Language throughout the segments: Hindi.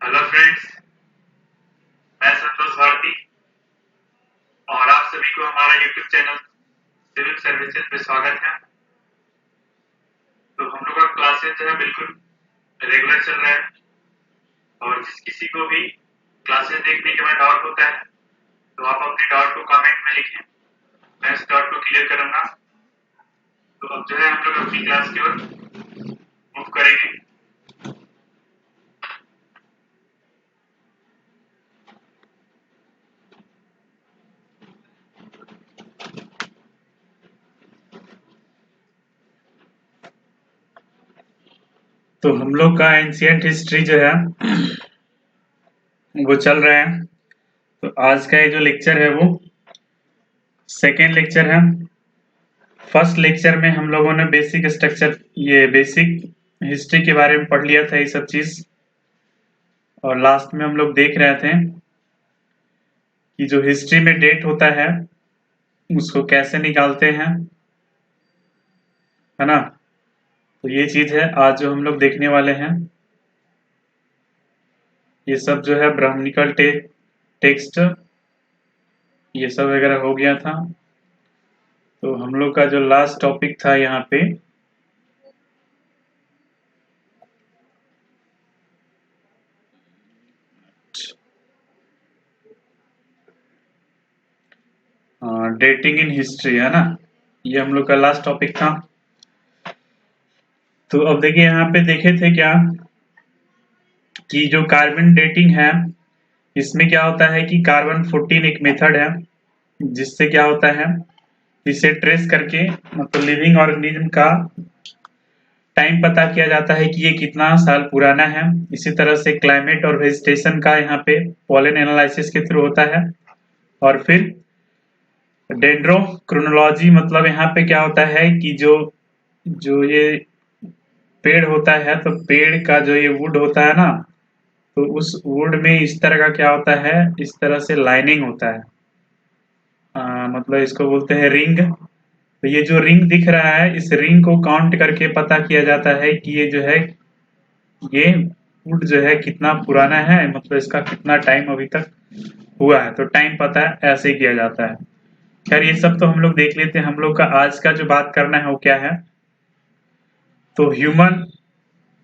हेलो फ्रेंड्स, मैं संतोष भारती और आप सभी को हमारा यूट्यूब चैनल सिविल सर्विसेज पे स्वागत है। तो हम लोग का क्लासेस जो है बिल्कुल रेगुलर चल रहा है और जिस किसी को भी क्लासेस देखने के बाद डाउट होता है तो आप अपने डाउट को कमेंट में लिखें, मैं इस डाउट को क्लियर करूंगा। तो अब जो है हम लोग अपनी क्लास की ओर मूव करेंगे। तो हम लोग का एंशिएंट हिस्ट्री जो है वो चल रहा है। तो आज का ये जो लेक्चर है वो सेकेंड लेक्चर है। फर्स्ट लेक्चर में हम लोगों ने बेसिक स्ट्रक्चर, ये बेसिक हिस्ट्री के बारे में पढ़ लिया था ये सब चीज, और लास्ट में हम लोग देख रहे थे कि जो हिस्ट्री में डेट होता है उसको कैसे निकालते हैं, है ना। तो ये चीज है आज जो हम लोग देखने वाले हैं। ये सब जो है ब्राह्मणिकल टेक्स्ट ये सब वगैरह हो गया था। तो हम लोग का जो लास्ट टॉपिक था यहाँ पे डेटिंग इन हिस्ट्री, है ना, ये हम लोग का लास्ट टॉपिक था। तो अब देखिए यहाँ पे देखे थे क्या कि जो कार्बन डेटिंग है इसमें क्या होता है कि कार्बन 14 एक मेथड है जिससे क्या होता है, इसे ट्रेस करके मतलब लिविंग ऑर्गेनिज्म का टाइम पता किया जाता है कि ये कितना साल पुराना है। इसी तरह से क्लाइमेट और वेजिटेशन का यहाँ पे पॉलन एनालिसिस के थ्रू होता है। और फिर डेंड्रोक्रोनोलॉजी, मतलब यहाँ पे क्या होता है कि जो जो ये पेड़ होता है तो पेड़ का जो ये वुड होता है ना, तो उस वुड में इस तरह का क्या होता है, इस तरह से लाइनिंग होता है। मतलब इसको बोलते हैं रिंग। तो ये जो रिंग दिख रहा है इस रिंग को काउंट करके पता किया जाता है कि ये जो है ये वुड जो है कितना पुराना है, मतलब इसका कितना टाइम अभी तक हुआ है। तो टाइम पता है ऐसे ही किया जाता है। खैर ये सब तो हम लोग देख लेते हैं। हम लोग का आज का जो बात करना है वो क्या है, तो ह्यूमन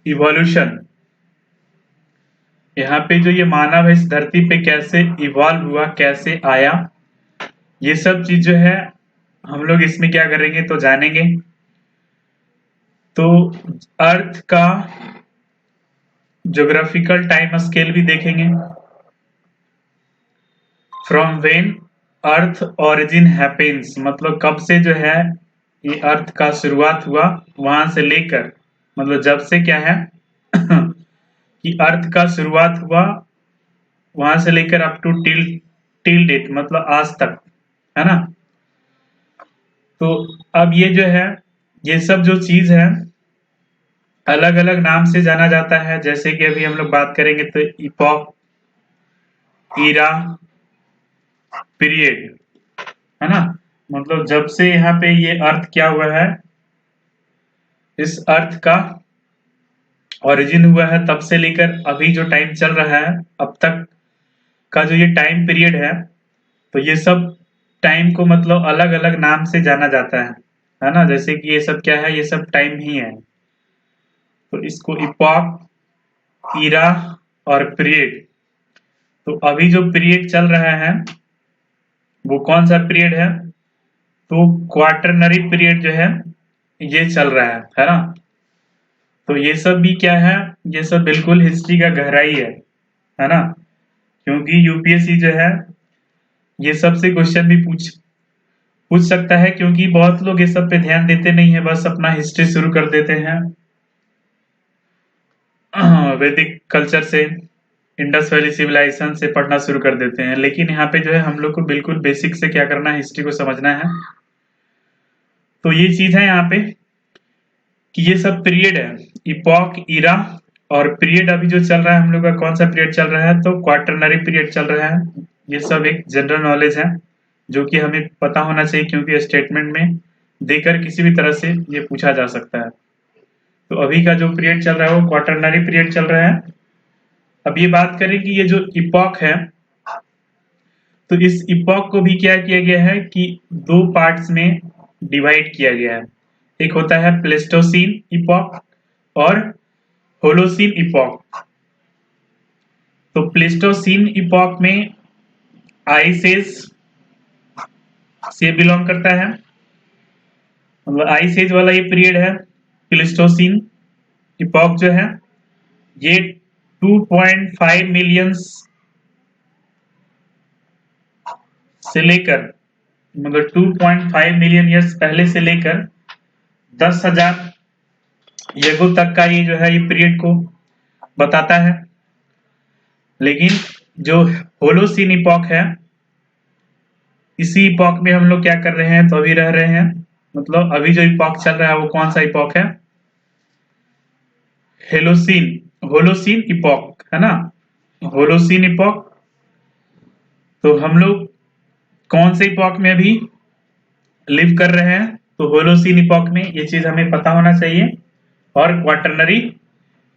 इवोल्यूशन। यहाँ पे जो ये मानव है इस धरती पे कैसे इवॉल्व हुआ, कैसे आया, ये सब चीज जो है हम लोग इसमें क्या करेंगे तो जानेंगे। तो अर्थ का ज्योग्राफिकल टाइम स्केल भी देखेंगे। From when earth origin happens, मतलब कब से जो है ये अर्थ का शुरुआत हुआ, वहां से लेकर मतलब जब से क्या है कि अर्थ का शुरुआत हुआ वहां से लेकर अप टू टिल डेट, मतलब आज तक, है ना। तो अब ये जो है ये सब जो चीज है अलग अलग नाम से जाना जाता है। जैसे कि अभी हम लोग बात करेंगे तो इपॉक, ईरा, पीरियड, है ना। मतलब जब से यहाँ पे ये अर्थ क्या हुआ है, इस अर्थ का ओरिजिन हुआ है तब से लेकर अभी जो टाइम चल रहा है अब तक का जो ये टाइम पीरियड है, तो ये सब टाइम को मतलब अलग अलग नाम से जाना जाता है ना। जैसे कि ये सब क्या है, ये सब टाइम ही है। तो इसको इपॉक, ईरा और पीरियड। तो अभी जो पीरियड चल रहा है वो कौन सा पीरियड है, तो क्वार्टरनरी पीरियड जो है ये चल रहा है ना। तो ये सब भी क्या है, ये सब बिल्कुल हिस्ट्री का गहराई है ना। क्योंकि यूपीएससी जो है ये सब से क्वेश्चन भी पूछ सकता है, क्योंकि बहुत लोग ये सब पे ध्यान देते नहीं है, बस अपना हिस्ट्री शुरू कर देते हैं वैदिक कल्चर से, इंडस वैली सिविलाइजेशन से पढ़ना शुरू कर देते हैं। लेकिन यहाँ पे जो है हम लोग को बिल्कुल बेसिक से क्या करना है, हिस्ट्री को समझना है। तो ये चीज है यहाँ पे कि ये सब पीरियड है, इपॉक, ईरा और पीरियड अभी जो चल रहा है हम लोग का कौन सा पीरियड चल रहा है, तो क्वार्टरनरी पीरियड चल रहा है। ये सब एक जनरल नॉलेज है जो कि हमें पता होना चाहिए, क्योंकि स्टेटमेंट में देकर किसी भी तरह से ये पूछा जा सकता है। तो अभी का जो पीरियड चल रहा है वो क्वार्टरनरी पीरियड चल रहा है। अब ये बात करें कि ये जो इपॉक है, तो इस इपॉक को भी क्या किया गया है कि दो पार्ट्स में डिवाइड किया गया है। एक होता है प्लेस्टोसीन इपॉक और होलोसीन इपॉक। तो प्लेस्टोसीन इपॉक में आइस एज से बिलोंग करता है, मतलब आइस एज वाला ये पीरियड है। प्लेस्टोसीन इपॉक जो है ये 2.5 मिलियन से लेकर, मतलब 2.5 मिलियन ईयर्स पहले से लेकर 10,000 युगों तक का ये जो है ये पीरियड को बताता है। लेकिन जो होलोसीन इपॉक है, इसी इपॉक में हम लोग क्या कर रहे हैं, तो अभी रह रहे हैं, मतलब अभी जो इपॉक चल रहा है वो कौन सा इपॉक है, होलोसीन इपॉक है ना, होलोसीन इपॉक। तो हम लोग कौन से इपॉक में अभी लिव कर रहे हैं, तो होलोसीन इपॉक में, ये चीज हमें पता होना चाहिए। और क्वाटरनरी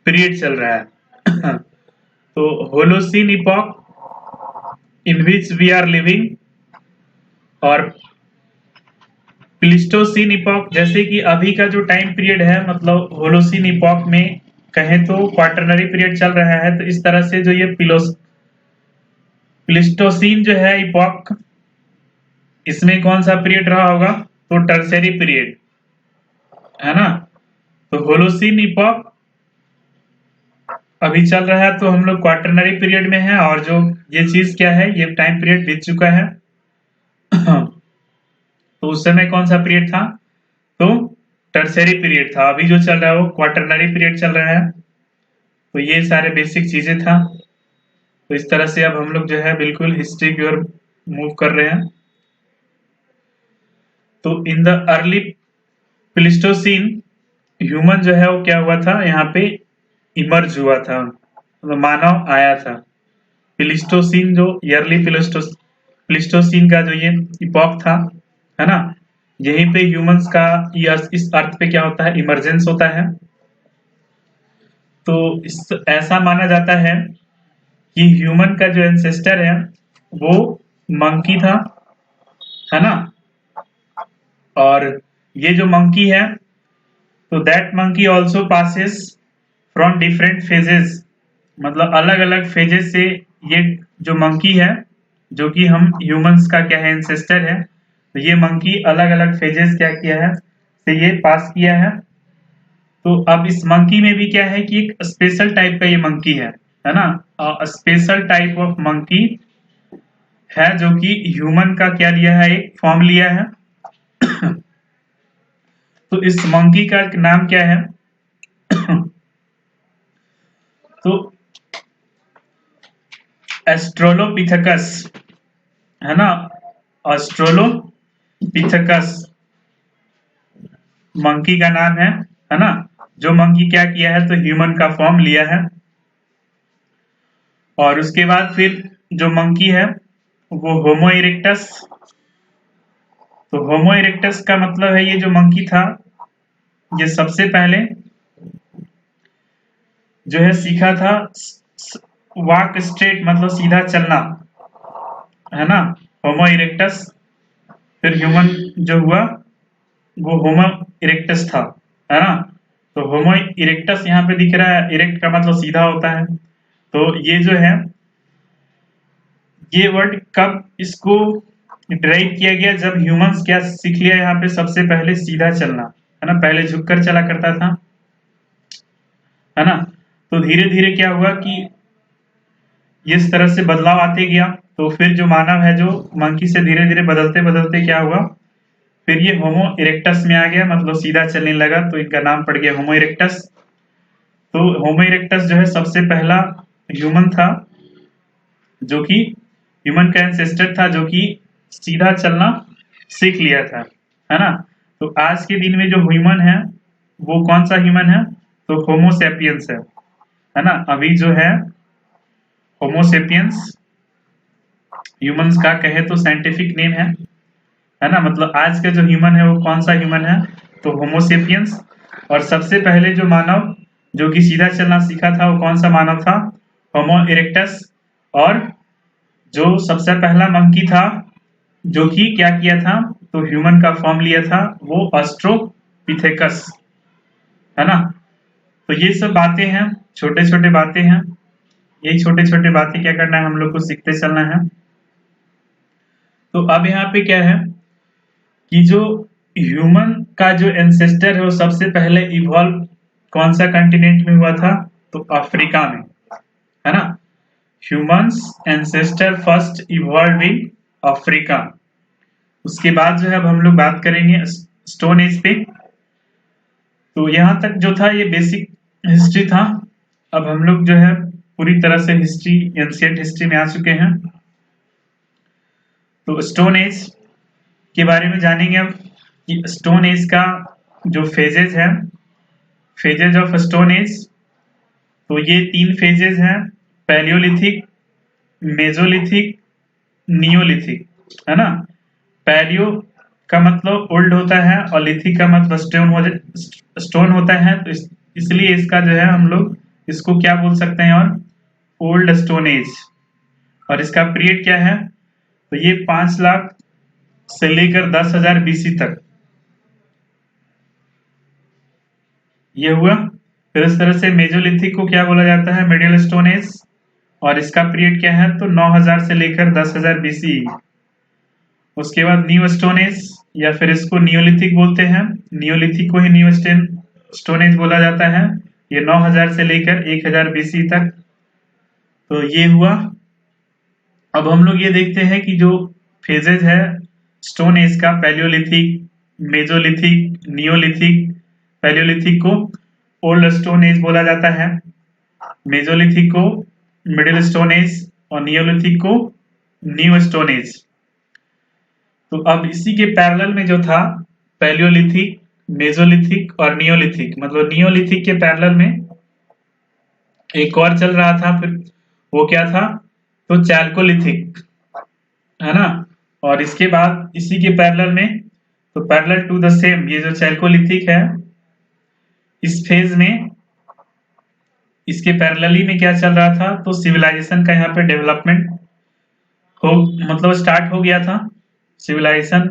पीरियड चल रहा है तो Holocene epoch in which we are living, और प्लीस्टोसीन इपॉक, जैसे कि अभी का जो टाइम पीरियड है, मतलब होलोसीन इपॉक में कहें तो क्वाटरनरी पीरियड चल रहा है। तो इस तरह से जो ये प्लीस्टोसीन जो है इपॉक, इसमें कौन सा पीरियड रहा होगा, तो टर्सरी पीरियड है ना। तो होलोसीन इपॉक अभी चल रहा है, तो हम लोग क्वाटरनरी पीरियड में है, और जो ये चीज क्या है, ये टाइम पीरियड बीत चुका है तो उस समय कौन सा पीरियड था, तो टर्सरी पीरियड था। अभी जो चल रहा है वो क्वाटरनरी पीरियड चल रहा है। तो ये सारे बेसिक चीजें था। तो इस तरह से अब हम लोग जो है बिल्कुल हिस्ट्री की ओर मूव कर रहे हैं। तो in the early Pleistocene, human जो है वो क्या हुआ था, यहाँ पे इमर्ज हुआ था, मतलब मानव आया था। प्लीस्टोसीन जो अर्ली प्लीस्टोसीन का जो ये इपॉक था, है ना, यहीं पे ह्यूमंस का इस अर्थ पे क्या होता है, इमरजेंस होता है। तो ऐसा माना जाता है कि ह्यूमन का जो एंसेस्टर है वो मंकी था, है ना। और ये जो मंकी है, तो that monkey also passes from different phases, मतलब अलग अलग फेजेस से ये जो मंकी है, जो कि हम ह्यूमंस का क्या है, एंसेस्टर है, तो ये मंकी अलग अलग फेजेस क्या किया है, से ये पास किया है। तो अब इस मंकी में भी क्या है कि एक स्पेशल टाइप का ये मंकी है ना, स्पेशल टाइप ऑफ मंकी है जो कि ह्यूमन का क्या लिया है, एक फॉर्म लिया है तो इस मंकी का नाम क्या है तो एस्ट्रोलोपिथेकस है ना, एस्ट्रोलोपिथेकस मंकी का नाम है ना। जो मंकी क्या किया है, तो ह्यूमन का फॉर्म लिया है। और उसके बाद फिर जो मंकी है वो होमो इरेक्टस। तो होमो इरेक्टस का मतलब है ये जो मंकी था, ये सबसे पहले जो है सीखा था वॉक स्ट्रेट, मतलब सीधा चलना, है ना, होमो इरेक्टस। फिर ह्यूमन जो हुआ वो होमो इरेक्टस था, है ना। तो होमो इरेक्टस यहाँ पे दिख रहा है, इरेक्ट का मतलब सीधा होता है। तो ये जो है, ये वर्ड कब इसको ड्राइव किया गया, जब ह्यूमंस क्या सीख लिया यहाँ पे, सबसे पहले सीधा चलना, है ना। पहले झुककर चला करता था, है ना। तो धीरे धीरे क्या हुआ कि इस तरह से बदलाव आते गया। तो फिर जो मानव है, जो मंकी से धीरे धीरे बदलते बदलते क्या हुआ, फिर ये होमो इरेक्टस में आ गया, मतलब सीधा चलने लगा, तो इनका नाम पड़ गया होमो इरेक्टस। तो होमो इरेक्टस जो है सबसे पहला ह्यूमन था, जो कि ह्यूमन का एंसेस्टर था, जो कि सीधा चलना सीख लिया था, है ना। तो आज के दिन में जो ह्यूमन है वो कौन सा ह्यूमन है, तो होमो सेपियंस है ना। अभी जो है होमो सेपियंस ह्यूमंस का कहे तो साइंटिफिक नेम है ना। मतलब आज का जो ह्यूमन है वो कौन सा ह्यूमन है, तो होमो सेपियंस। और सबसे पहले जो मानव जो कि सीधा चलना सीखा था वो कौन सा मानव था, होमो इरेक्टस, और जो सबसे पहला मंकी था जो कि क्या किया था, तो ह्यूमन का फॉर्म लिया था, वो ऑस्ट्रोपिथेकस, है ना। तो ये सब बातें हैं, छोटे छोटे बातें हैं, यही छोटे छोटे बातें क्या करना है हम लोग को सीखते चलना है। तो अब यहाँ पे क्या है कि जो ह्यूमन का जो एंसेस्टर है वो सबसे पहले इवॉल्व कौन सा कंटिनेंट में हुआ था, तो अफ्रीका में, है ना। Humans ancestor first evolve in Africa. उसके बाद जो है अब हम लोग बात करेंगे स्टोन एज पे। तो यहाँ तक जो था ये बेसिक हिस्ट्री था। अब हम लोग जो है पूरी तरह से हिस्ट्री, एंशिएंट हिस्ट्री में आ चुके हैं। तो स्टोन एज के बारे में जानेंगे अब कि स्टोन एज का जो फेजेज है, फेजेज ऑफ स्टोन एज, तो ये 3 फेजेज हैं, पैलियोलिथिक, मेजोलिथिक, नियोलिथिक, है ना। पैलियो का मतलब ओल्ड होता है और लिथिक का मतलब स्टोन होता है, तो इसलिए इसका जो है हम लोग इसको क्या बोल सकते हैं, और ओल्ड स्टोन एज। और इसका पीरियड क्या है, तो ये 5 लाख से लेकर 10,000 BC तक ये हुआ। फिर इस तरह से मेजोलिथिक को क्या बोला जाता है, मिडिल स्टोन एज, और इसका पीरियड क्या है, तो 9,000 से लेकर 10,000 BC। उसके बाद न्यू स्टोन एज, या फिर इसको नियोलिथिक बोलते हैं, नियोलिथिक को ही न्यू स्टोन एज बोला जाता है। ये 9,000 से लेकर 1,000 BC तक, तो ये हुआ। अब हम लोग ये देखते हैं कि जो फेजेज है स्टोन एज का, पैलियोलिथिक, मेजोलिथिक, नियोलिथिक। पैलियोलिथिक को ओल्ड स्टोन एज बोला जाता है, मेजोलिथिक को मिडिल स्टोन एज, और नियोलिथिक को न्यू स्टोन एज। तो अब इसी के पैरेलल में जो था पैलियोलिथिक, मेजोलिथिक और नियोलिथिक, मतलब नियोलिथिक के पैरेलल में एक और चल रहा था, फिर वो क्या था, तो चैल्कोलिथिक, है ना। और इसके बाद इसी के पैरेलल में, तो पैरेलल टू द सेम, ये जो चैल्कोलिथिक है, इस फेज में इसके पैरेलली में क्या चल रहा था, तो सिविलाइजेशन का यहाँ पे डेवलपमेंट हो, मतलब स्टार्ट हो गया था, सिविलाइजेशन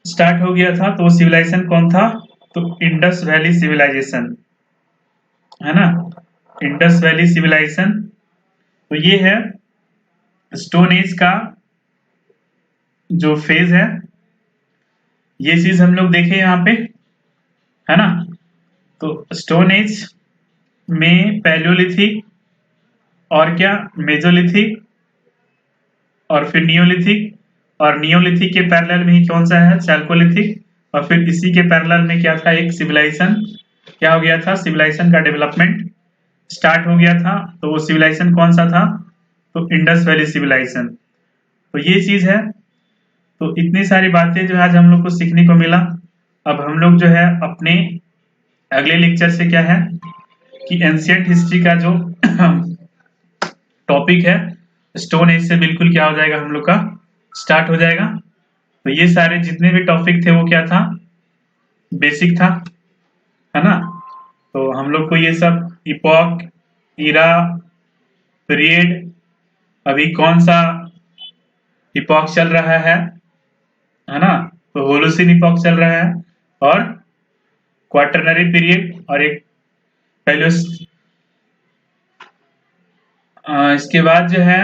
स्टार्ट हो गया था। तो वो सिविलाइजेशन कौन था, तो इंडस वैली सिविलाइजेशन, है ना, इंडस वैली सिविलाइजेशन। तो ये है स्टोन एज का जो फेज है, ये चीज हम लोग देखें यहाँ पे, है ना। तो स्टोन एज में पैलियोलिथिक और क्या, मेजोलिथिक, और फिर नियोलिथिक, और नियोलिथिक के पैरेलल में ही कौन सा है, चैल्कोलिथिक, और फिर इसी के पैरेलल में क्या था, एक सिविलाइजेशन क्या हो गया था, सिविलाइजेशन का डेवलपमेंट स्टार्ट हो गया था। तो वो सिविलाइजेशन कौन सा था, तो इंडस वैली सिविलाइजेशन। तो ये चीज है। तो इतनी सारी बातें जो आज हम लोग को सीखने को मिला। अब हम लोग जो है अपने अगले लेक्चर से क्या है कि एंशिएंट हिस्ट्री का जो टॉपिक है स्टोन एज से बिल्कुल क्या हो जाएगा, हम लोग का स्टार्ट हो जाएगा। तो ये सारे जितने भी टॉपिक थे वो क्या था, बेसिक था, है ना। तो हम लोग को ये सब इपॉक, इरा, पीरियड, अभी कौन सा इपॉक चल रहा है ना, तो होलोसिन इपॉक चल रहा है, और क्वाटरनरी पीरियड, और एक पहले इसके बाद जो है,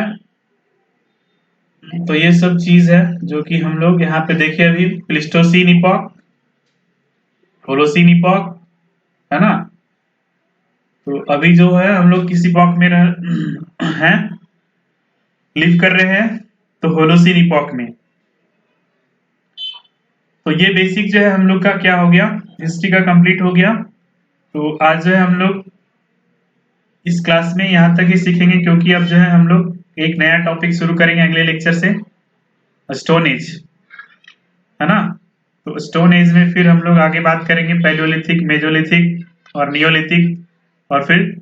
तो ये सब चीज है जो कि हम लोग यहाँ पे देखे अभी, प्लिस्टोसिन इपॉक, होलोसिन इपॉक, है ना। तो अभी जो है हम लोग किस इपॉक में हैं, लिव कर रहे हैं, तो होलोसिन इपॉक में। तो ये बेसिक जो है हम लोग का क्या हो गया, हिस्ट्री का कंप्लीट हो गया। तो आज जो है हम लोग इस क्लास में यहाँ तक ही सीखेंगे, क्योंकि अब जो है हम लोग एक नया टॉपिक शुरू करेंगे अगले लेक्चर से, स्टोन एज, है ना। तो स्टोन एज में फिर हम लोग आगे बात करेंगे पैलियोलिथिक, मेजोलिथिक और नियोलिथिक, और फिर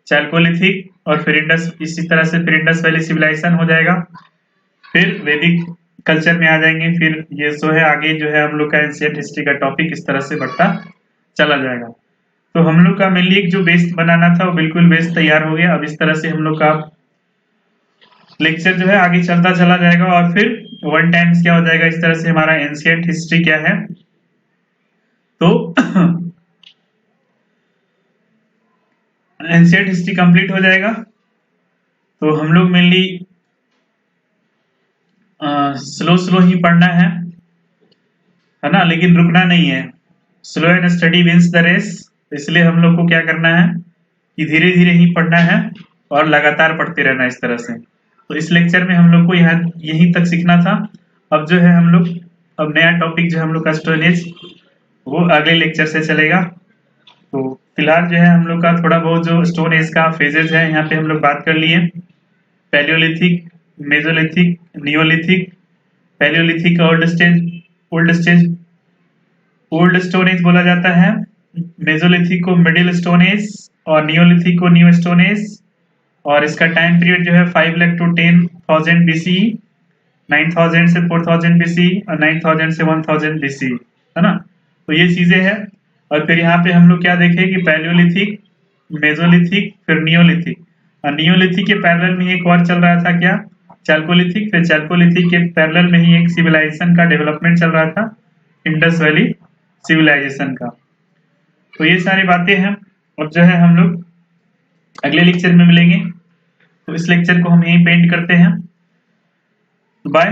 चैल्कोलिथिक, और फिर इंडस, इसी तरह से फिर इंडस वैली सिविलाइजेशन हो जाएगा, फिर वैदिक कल्चर में आ जाएंगे। फिर ये जो है आगे जो है हम लोग का एंशिएंट हिस्ट्री का टॉपिक इस तरह से बढ़ता चला जाएगा। तो हम लोग का मेनली एक जो बेस बनाना था वो बिल्कुल बेस तैयार हो गया। अब इस तरह से हम लोग का लेक्चर जो है आगे चलता चला जाएगा और फिर 1 टाइम्स क्या हो जाएगा, इस तरह से हमारा एंशिएंट हिस्ट्री क्या है। तो एंशिएंट हिस्ट्री कंप्लीट हो जाएगा। तो हम लोग मेनली स्लो स्लो ही पढ़ना है ना, लेकिन रुकना नहीं है। Slow and steady wins the race. इसलिए हम लोग को क्या करना है कि धीरे धीरे ही पढ़ना है और लगातार पढ़ते रहना इस तरह से। तो इस लेक्चर में हम लोग को यहाँ यहीं तक सीखना था। अब जो है हम लोग अब नया टॉपिक जो हम लोग का स्टोन एज वो अगले लेक्चर से चलेगा। तो फिलहाल जो है हम लोग का थोड़ा बहुत जो स्टोन एज का फेजेस है यहाँ पे हम लोग बात कर लिए। Palaeolithic, Mesolithic, Neolithic, Palaeolithic old stone age बोला जाता है, मेसोलिथिक को मिडिल स्टोन एज और नियोलिथिक को न्यू स्टोन एज। और इसका टाइम पीरियड जो है 5 लाख टू 10,000 BC, 9,000 से 4,000 BC और 9,000 से 1,000 BC, है ना। तो ये चीजें हैं। और फिर यहाँ पे हम लोग क्या देखें कि पैलियोलिथिक, मेसोलिथिक, फिर नियोलिथिक। और नियोलिथिक के पैरेलल में एक और चल रहा था क्या, चैल्कोलिथिक। फिर चैल्कोलिथिक के पैरेलल में ही एक सिविलाइजेशन का डेवलपमेंट चल रहा था, इंडस वैली सिविलाइजेशन का। तो ये सारी बातें हैं। अब जो है हम लोग अगले लेक्चर में मिलेंगे। तो इस लेक्चर को हम यहीं पेंट करते हैं। बाय।